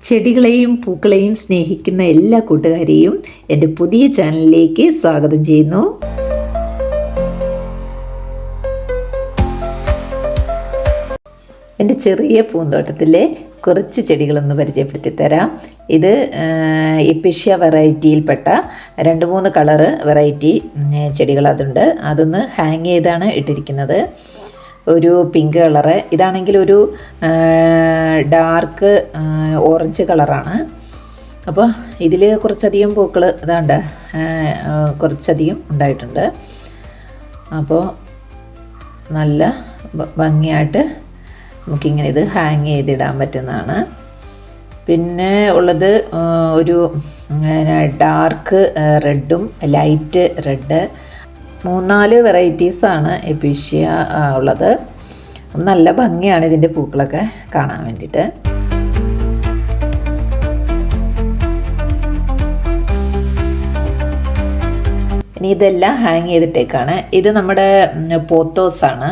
ചെടികളെയും പൂക്കളെയും സ്നേഹിക്കുന്ന എല്ലാ കൂട്ടുകാരെയും എൻ്റെ പുതിയ ചാനലിലേക്ക് സ്വാഗതം ചെയ്യുന്നു. എൻ്റെ ചെറിയ പൂന്തോട്ടത്തിലെ കുറച്ച് ചെടികളൊന്ന് പരിചയപ്പെടുത്തി തരാം. ഇത് എപ്പിഷ്യ വെറൈറ്റിയിൽപ്പെട്ട 2-3 കളറ് വെറൈറ്റി ചെടികൾ അതുണ്ട്. അതൊന്ന് ഹാങ് ചെയ്താണ് ഇട്ടിരിക്കുന്നത്. ഒരു പിങ്ക് കളറ്, ഇതാണെങ്കിൽ ഒരു ഡാർക്ക് ഓറഞ്ച് കളറാണ്. അപ്പോൾ ഇതിൽ കുറച്ചധികം പൂക്കൾ ഇതാണ്ട് കുറച്ചധികം ഉണ്ടായിട്ടുണ്ട്. അപ്പോൾ നല്ല ഭംഗിയായിട്ട് നമുക്കിങ്ങനെ ഇത് ഹാങ് ചെയ്തിടാൻ പറ്റുന്നതാണ്. പിന്നെ ഉള്ളത് ഒരു ഡാർക്ക് റെഡും ലൈറ്റ് റെഡ്, 3-4 വെറൈറ്റീസാണ് എപ്പിഷ്യ ഉള്ളത്. നല്ല ഭംഗിയാണ് ഇതിൻ്റെ പൂക്കളൊക്കെ കാണാൻ വേണ്ടിയിട്ട്. ഇനി ഇതെല്ലാം ഹാങ് ചെയ്തിട്ടേക്കാണ്. ഇത് നമ്മുടെ പോത്തോസാണ്,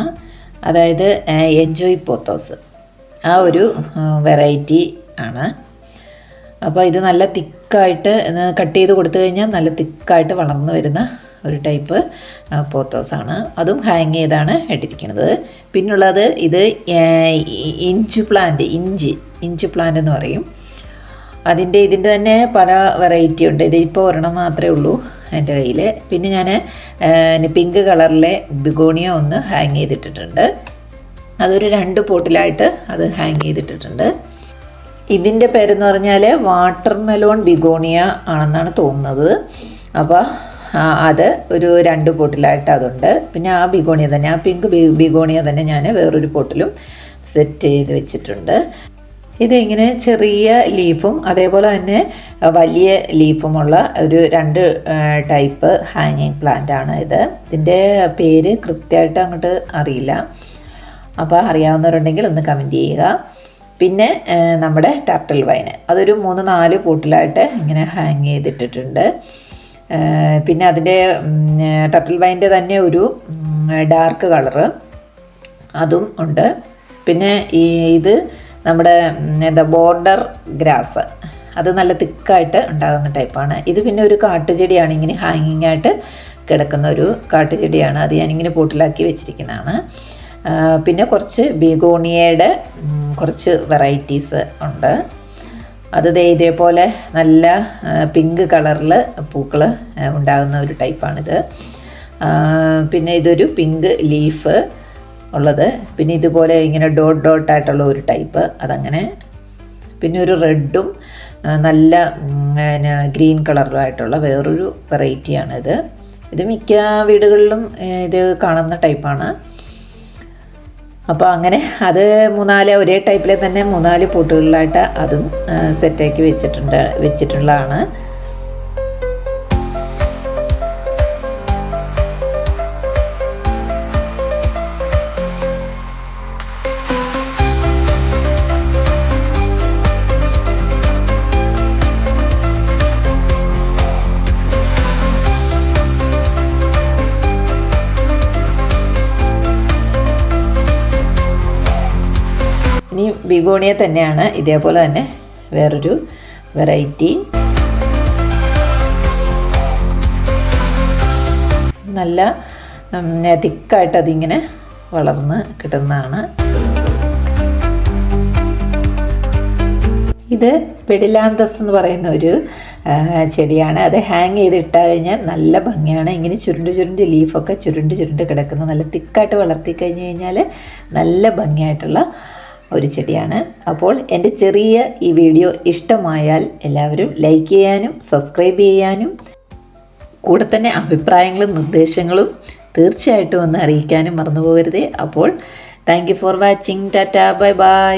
അതായത് എൻജോയ് പോത്തോസ്, ആ ഒരു വെറൈറ്റി ആണ്. അപ്പോൾ ഇത് നല്ല തിക്കായിട്ട് കട്ട് ചെയ്ത് കൊടുത്തു കഴിഞ്ഞാൽ നല്ല തിക്കായിട്ട് വളർന്നു വരുന്ന ഒരു ടൈപ്പ് പോത്തോസാണ്. അതും ഹാങ് ചെയ്താണ് ഇട്ടിരിക്കുന്നത്. പിന്നുള്ളത് ഇത് ഇഞ്ച് പ്ലാന്റ് എന്ന് പറയും. ഇതിൻ്റെ തന്നെ പല വെറൈറ്റി ഉണ്ട്. ഇതിപ്പോൾ ഒരെണ്ണം മാത്രമേ ഉള്ളൂ എൻ്റെ കയ്യിൽ. പിന്നെ ഞാൻ പിങ്ക് കളറിലെ ബിഗോണിയ ഒന്ന് ഹാങ് ചെയ്തിട്ടിട്ടുണ്ട്. അതൊരു 2 പോട്ടിലായിട്ട് അത് ഹാങ് ചെയ്തിട്ടിട്ടുണ്ട്. ഇതിൻ്റെ പേരെന്ന് പറഞ്ഞാൽ വാട്ടർ മെലോൺ ബിഗോണിയ ആണെന്നാണ് തോന്നുന്നത്. അപ്പോൾ അത് ഒരു 2 പോട്ടിലായിട്ട് അതുണ്ട്. പിന്നെ ആ ബിഗോണിയ തന്നെ, ആ പിങ്ക് ബിഗോണിയ തന്നെ ഞാൻ വേറൊരു പോട്ടിലും സെറ്റ് ചെയ്ത് വെച്ചിട്ടുണ്ട്. ഇതിങ്ങനെ ചെറിയ ലീഫും അതേപോലെ തന്നെ വലിയ ലീഫുമുള്ള ഒരു 2 ടൈപ്പ് ഹാങ്ങിങ് പ്ലാന്റ് ആണ് ഇത്. ഇതിൻ്റെ പേര് കൃത്യമായിട്ട് അങ്ങോട്ട് അറിയില്ല. അപ്പോൾ അറിയാവുന്നവരുണ്ടെങ്കിൽ ഒന്ന് കമൻറ്റ് ചെയ്യുക. പിന്നെ നമ്മുടെ ടർട്ടിൽ വൈന്, അതൊരു 3-4 പോട്ടിലായിട്ട് ഇങ്ങനെ ഹാങ് ചെയ്തിട്ടിട്ടുണ്ട്. പിന്നെ അതിൻ്റെ ടർട്ടിൽ വൈൻ്റെ തന്നെ ഒരു ഡാർക്ക് കളറ് അതും ഉണ്ട്. പിന്നെ ഇത് നമ്മുടെ ബോർഡർ ഗ്രാസ്, അത് നല്ല തിക്കായിട്ട് ഉണ്ടാകുന്ന ടൈപ്പാണ്. ഇത് പിന്നെ ഒരു കാട്ടുചെടിയാണ്, ഇങ്ങനെ ഹാങ്ങിങ് ആയിട്ട് കിടക്കുന്ന ഒരു കാട്ടുചെടിയാണ്. അത് ഞാനിങ്ങനെ പോട്ടിലാക്കി വെച്ചിരിക്കുന്നതാണ്. പിന്നെ കുറച്ച് ബിഗോണിയയുടെ കുറച്ച് വെറൈറ്റീസ് ഉണ്ട്. അത് ഇതേപോലെ നല്ല പിങ്ക് കളറിൽ പൂക്കൾ ഉണ്ടാകുന്ന ഒരു ടൈപ്പാണിത്. പിന്നെ ഇതൊരു പിങ്ക് ലീഫ് ഉള്ളത്. പിന്നെ ഇതുപോലെ ഇങ്ങനെ ഡോട്ടായിട്ടുള്ള ഒരു ടൈപ്പ് അതങ്ങനെ. പിന്നെ ഒരു റെഡും നല്ല ഗ്രീൻ കളറുമായിട്ടുള്ള വേറൊരു വെറൈറ്റിയാണിത്. ഇത് മിക്ക വീടുകളിലും ഇത് കാണുന്ന ടൈപ്പാണ്. അപ്പോൾ അങ്ങനെ അത് 3-4 ഒരേ ടൈപ്പിലെ തന്നെ 3-4 പോട്ടുകളിലായിട്ട് അതും സെറ്റാക്കി വെച്ചിട്ടുള്ളതാണ്. ഇനി ബിഗോണിയ തന്നെയാണ്, ഇതേപോലെ തന്നെ വേറൊരു വെറൈറ്റി. നല്ല തിക്കായിട്ട് അതിങ്ങനെ വളർന്ന് കിട്ടുന്നതാണ്. ഇത് പെഡിലാന്തസ് എന്ന് പറയുന്ന ഒരു ചെടിയാണ്. അത് ഹാങ് ചെയ്തിട്ട് കഴിഞ്ഞാൽ നല്ല ഭംഗിയാണ്. ഇങ്ങനെ ചുരുണ്ട് ലീഫൊക്കെ ചുരുണ്ട് കിടക്കുന്ന നല്ല തിക്കായിട്ട് വളർത്തി കഴിഞ്ഞ് കഴിഞ്ഞാൽ നല്ല ഭംഗിയായിട്ടുള്ള ഒരു ചെടിയാണ്. അപ്പോൾ എൻ്റെ ചെറിയ ഈ വീഡിയോ ഇഷ്ടമായാൽ എല്ലാവരും ലൈക്ക് ചെയ്യാനും സബ്സ്ക്രൈബ് ചെയ്യാനും കൂടെ തന്നെ അഭിപ്രായങ്ങളും നിർദ്ദേശങ്ങളും തീർച്ചയായിട്ടും ഒന്ന് അറിയിക്കാനും മറന്നു പോകരുതേ. അപ്പോൾ thank you for watching. Tata, bye bye.